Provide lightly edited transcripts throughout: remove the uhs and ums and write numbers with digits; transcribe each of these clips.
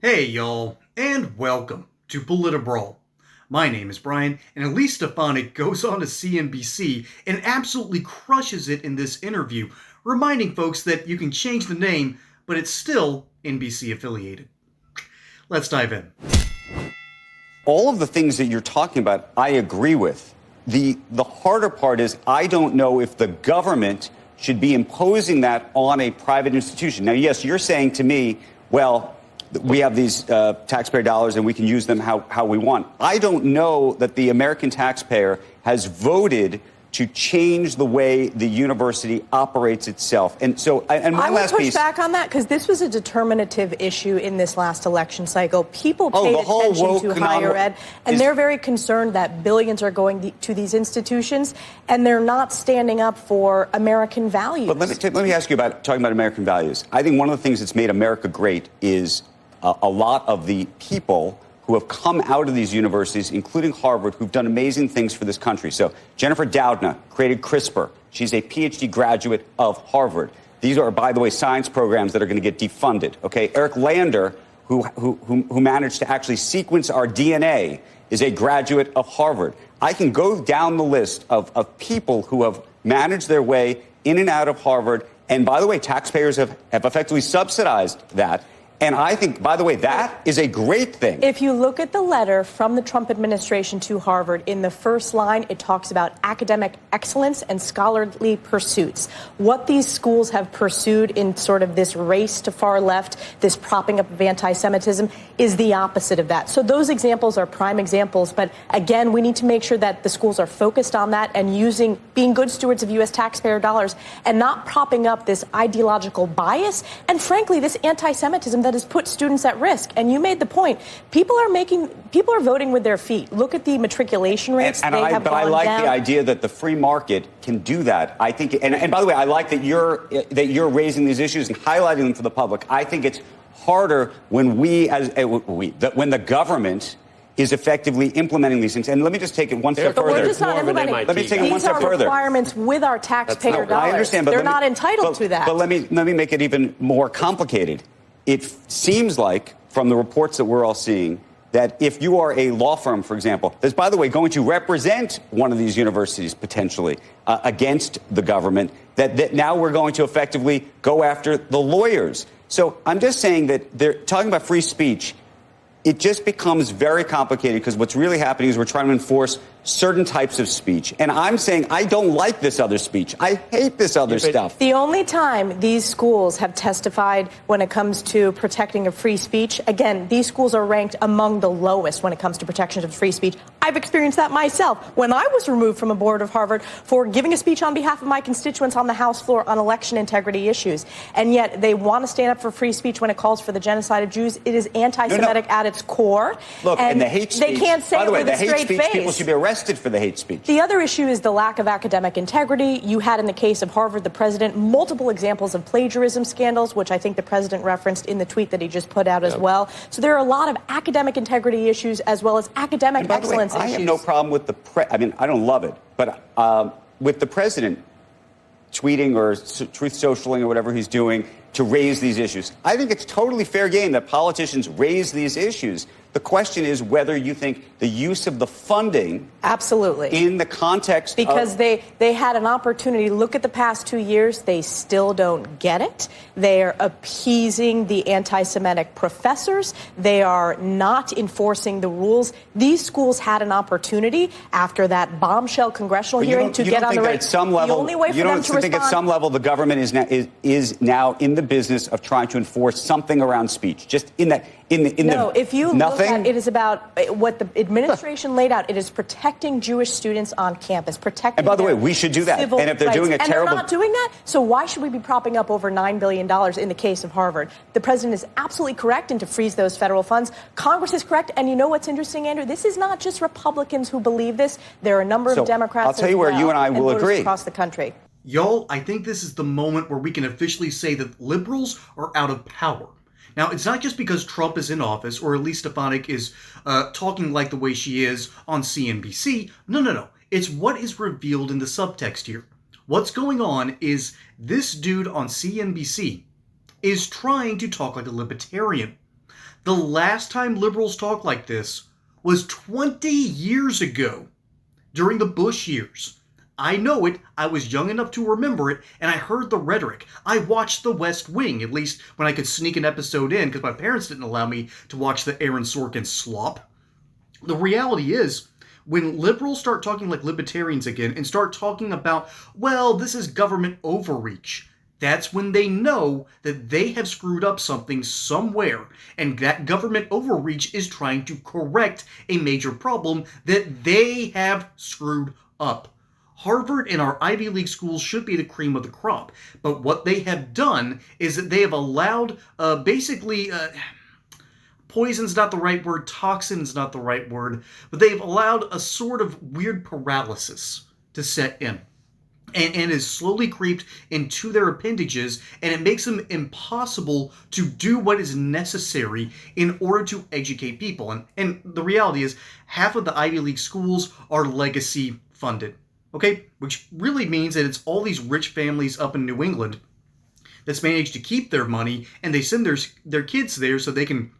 Hey y'all, and welcome to Politibrawl. My name is Brian, and Elise Stefanik goes on to CNBC and absolutely crushes it in this interview, reminding folks that you can change the name, but it's still NBC affiliated. Let's dive in. All of the things that you're talking about, I agree with. The harder part is I don't know if the government should be imposing that on a private institution. Now, yes, you're saying to me, well, we have these taxpayer dollars and we can use them how we want. I don't know that the American taxpayer has voted to change the way the university operates itself. And so, and one last piece. I would push back on that because this was a determinative issue in this last election cycle. People paid attention to higher ed, and they're very concerned that billions are going to these institutions, and they're not standing up for American values. But let me ask you about talking about American values. I think one of the things that's made America great is a lot of the people who have come out of these universities, including Harvard, who've done amazing things for this country. So Jennifer Doudna created CRISPR. She's a PhD graduate of Harvard. These are, by the way, science programs that are going to get defunded. Okay, Eric Lander, who managed to actually sequence our DNA, is a graduate of Harvard. I can go down the list of people who have managed their way in and out of Harvard. And by the way, taxpayers have effectively subsidized that. And I think, by the way, that is a great thing. If you look at the letter from the Trump administration to Harvard, in the first line, it talks about academic excellence and scholarly pursuits. What these schools have pursued in sort of this race to far left, this propping up of anti-Semitism, is the opposite of that. So those examples are prime examples. But again, we need to make sure that the schools are focused on that and being good stewards of U.S. taxpayer dollars and not propping up this ideological bias and, frankly, this anti-Semitism that has put students at risk. And you made the point. People are voting with their feet. Look at the matriculation rates. But I like the idea that the free market can do that. I think, and by the way, I like that you're raising these issues and highlighting them for the public. I think it's harder when when the government is effectively implementing these things. And let me just take it one step further. We're just not implementing. Let me take it one step further. These are requirements with our taxpayer dollars. I understand, but they're not entitled to that. But let me make it even more complicated. It seems like, from the reports that we're all seeing, that if you are a law firm, for example, that's, by the way, going to represent one of these universities potentially against the government, that now we're going to effectively go after the lawyers. So I'm just saying that they're talking about free speech. It just becomes very complicated because what's really happening is we're trying to enforce certain types of speech. And I'm saying I don't like this other speech. I hate this other stuff. The only time these schools have testified when it comes to protecting of free speech, again, these schools are ranked among the lowest when it comes to protection of free speech. I've experienced that myself when I was removed from a board of Harvard for giving a speech on behalf of my constituents on the House floor on election integrity issues. And yet they want to stand up for free speech when it calls for the genocide of Jews. It is anti-Semitic at its core. Look, and the hate speech. They can't say by the way, it with a straight face. People should be arrested for the hate speech. The other issue is the lack of academic integrity. You had in the case of Harvard, the president, multiple examples of plagiarism scandals, which I think the president referenced in the tweet that he just put out as well. So there are a lot of academic integrity issues as well as academic excellence issues. I have no problem with I mean, I don't love it, but with the president tweeting or truth socialing or whatever he's doing to raise these issues. I think it's totally fair game that politicians raise these issues. The question is whether you think the use of the funding absolutely in the context because they had an opportunity. Look at the past 2 years. They still don't get it. They are appeasing the anti-Semitic professors. They are not enforcing the rules. These schools had an opportunity after that bombshell congressional hearing to get on the right. At some level, the only way for them to respond. At some level the government is now in the business of trying to enforce something around speech. Just in that. If you nothing? Look at it is about what the administration laid out. It is protecting Jewish students on campus, protecting. And by the way, we should do that. And if they're doing a terrible, they're not doing that, so why should we be propping up over $9 billion in the case of Harvard? The president is absolutely correct in to freeze those federal funds. Congress is correct, and you know what's interesting, Andrew? This is not just Republicans who believe this. There are a number of Democrats. I'll tell you where you and I will agree across the country. Y'all, I think this is the moment where we can officially say that liberals are out of power. Now, it's not just because Trump is in office or Elise Stefanik is talking like the way she is on CNBC. No. It's what is revealed in the subtext here. What's going on is this dude on CNBC is trying to talk like a libertarian. The last time liberals talked like this was 20 years ago, during the Bush years. I know it, I was young enough to remember it, and I heard the rhetoric. I watched The West Wing, at least when I could sneak an episode in, because my parents didn't allow me to watch the Aaron Sorkin slop. The reality is, when liberals start talking like libertarians again and start talking about, well, this is government overreach, that's when they know that they have screwed up something somewhere, and that government overreach is trying to correct a major problem that they have screwed up. Harvard and our Ivy League schools should be the cream of the crop, but what they have done is that they have allowed poison's not the right word, toxin's not the right word, but they've allowed a sort of weird paralysis to set in. And is slowly creeped into their appendages, and it makes them impossible to do what is necessary in order to educate people. And the reality is, half of the Ivy League schools are legacy funded, okay? Which really means that it's all these rich families up in New England that's managed to keep their money, and they send their kids there so they can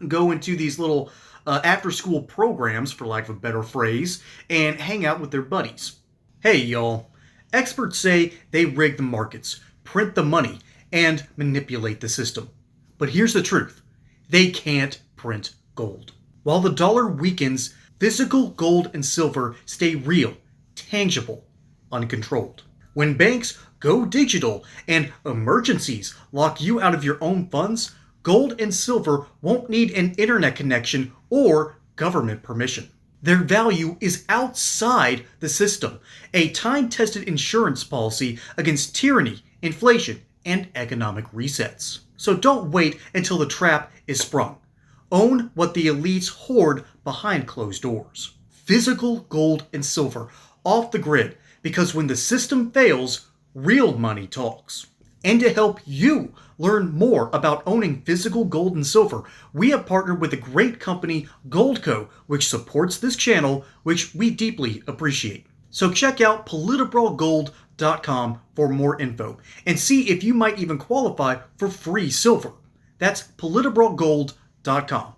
go into these little after-school programs, for lack of a better phrase, and hang out with their buddies. Hey, y'all. Experts say they rig the markets, print the money, and manipulate the system. But here's the truth. They can't print gold. While the dollar weakens, physical gold and silver stay real, tangible, uncontrolled. When banks go digital and emergencies lock you out of your own funds, gold and silver won't need an internet connection or government permission. Their value is outside the system, a time-tested insurance policy against tyranny, inflation, and economic resets. So don't wait until the trap is sprung. Own what the elites hoard behind closed doors. Physical gold and silver, off the grid, because when the system fails, real money talks. And to help you learn more about owning physical gold and silver, we have partnered with the great company Goldco, which supports this channel, which we deeply appreciate. So check out politburalgold.com for more info, and see if you might even qualify for free silver. That's politburalgold.com.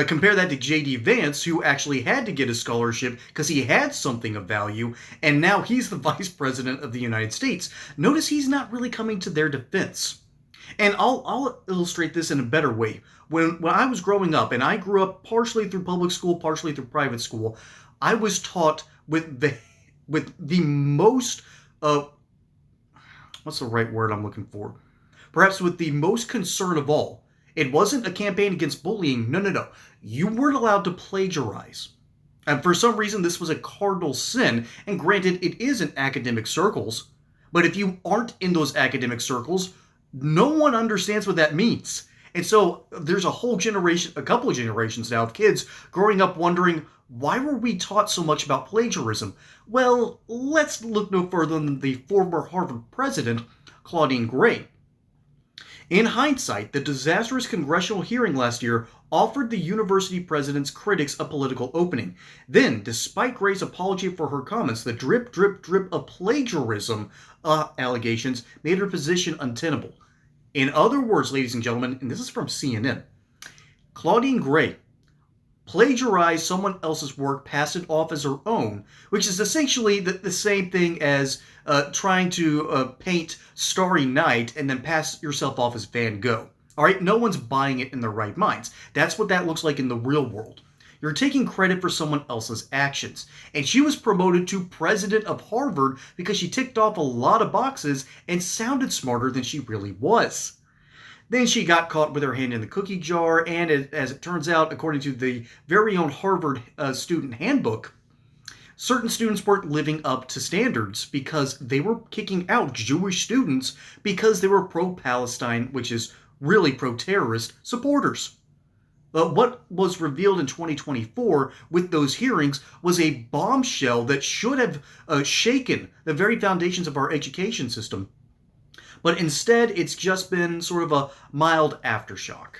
Compare that to J.D. Vance, who actually had to get a scholarship because he had something of value, and now he's the Vice President of the United States. Notice he's not really coming to their defense. And I'll illustrate this in a better way. When I was growing up, and I grew up partially through public school, partially through private school, I was taught with the most, what's the right word I'm looking for? Perhaps with the most concern of all. It wasn't a campaign against bullying. No. You weren't allowed to plagiarize. And for some reason, this was a cardinal sin. And granted, it is in academic circles. But if you aren't in those academic circles, no one understands what that means. And so there's a couple of generations now of kids growing up wondering, why were we taught so much about plagiarism? Well, let's look no further than the former Harvard president, Claudine Gray. In hindsight, the disastrous congressional hearing last year offered the university president's critics a political opening. Then, despite Gray's apology for her comments, the drip of plagiarism allegations made her position untenable. In other words, ladies and gentlemen, and this is from CNN, Claudine Gray plagiarized someone else's work, passed it off as her own, which is essentially the same thing as trying to paint Starry Night and then pass yourself off as Van Gogh. All right, no one's buying it in their right minds. That's what that looks like in the real world. You're taking credit for someone else's actions. And she was promoted to president of Harvard because she ticked off a lot of boxes and sounded smarter than she really was. Then she got caught with her hand in the cookie jar, and as it turns out, according to the very own Harvard student handbook, certain students weren't living up to standards because they were kicking out Jewish students because they were pro-Palestine, which is really pro-terrorist supporters. But what was revealed in 2024 with those hearings was a bombshell that should have shaken the very foundations of our education system. But instead, it's just been sort of a mild aftershock.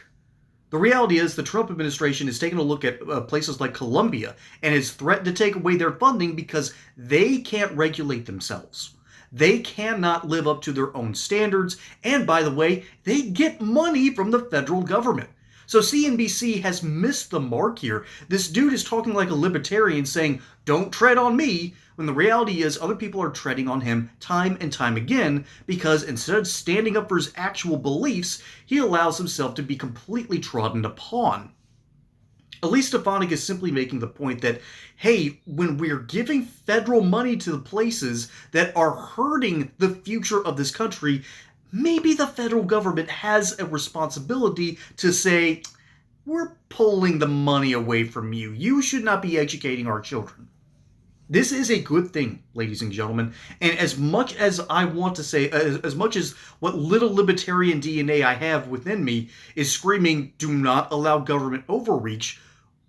The reality is the Trump administration is taking a look at places like Colombia and has threatened to take away their funding because they can't regulate themselves. They cannot live up to their own standards, and by the way, they get money from the federal government. So CNBC has missed the mark here. This dude is talking like a libertarian saying, don't tread on me, when the reality is other people are treading on him time and time again because instead of standing up for his actual beliefs, he allows himself to be completely trodden upon. Elise Stefanik is simply making the point that, hey, when we're giving federal money to the places that are hurting the future of this country, maybe the federal government has a responsibility to say, we're pulling the money away from you. You should not be educating our children. This is a good thing, ladies and gentlemen. And as much as I want to say, as much as what little libertarian DNA I have within me is screaming, do not allow government overreach,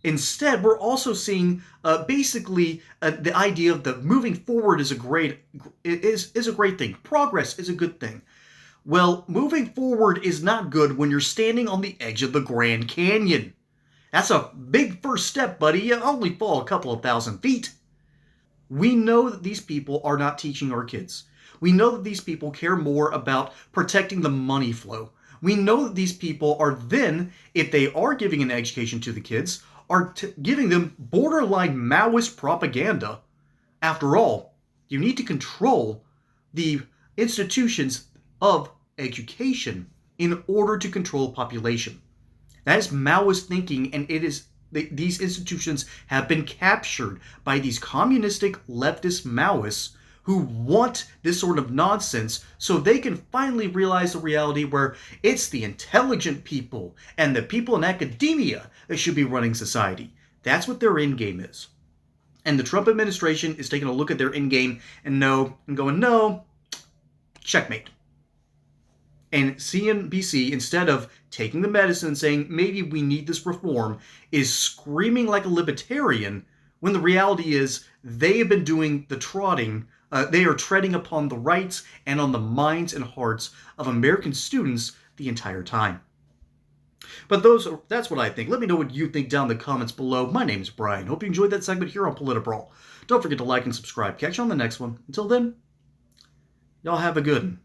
instead, we're also seeing basically the idea of the moving forward is a great thing. Progress is a good thing. Well, moving forward is not good when you're standing on the edge of the Grand Canyon. That's a big first step, buddy. You only fall a couple of thousand feet. We know that these people are not teaching our kids. We know that these people care more about protecting the money flow. We know that these people are then, if they are giving an education to the kids, are giving them borderline Maoist propaganda. After all, you need to control the institutions of education in order to control a population. That is Maoist thinking, and it is these institutions have been captured by these communistic leftist Maoists who want this sort of nonsense so they can finally realize the reality where it's the intelligent people and the people in academia that should be running society. That's what their end game is. And the Trump administration is taking a look at their end game and going, no, checkmate. And CNBC, instead of taking the medicine and saying, maybe we need this reform, is screaming like a libertarian when the reality is they have been doing the trotting. They are treading upon the rights and on the minds and hearts of American students the entire time. But that's what I think. Let me know what you think down in the comments below. My name's Brian. Hope you enjoyed that segment here on Politibrawl. Don't forget to like and subscribe. Catch you on the next one. Until then, y'all have a good one.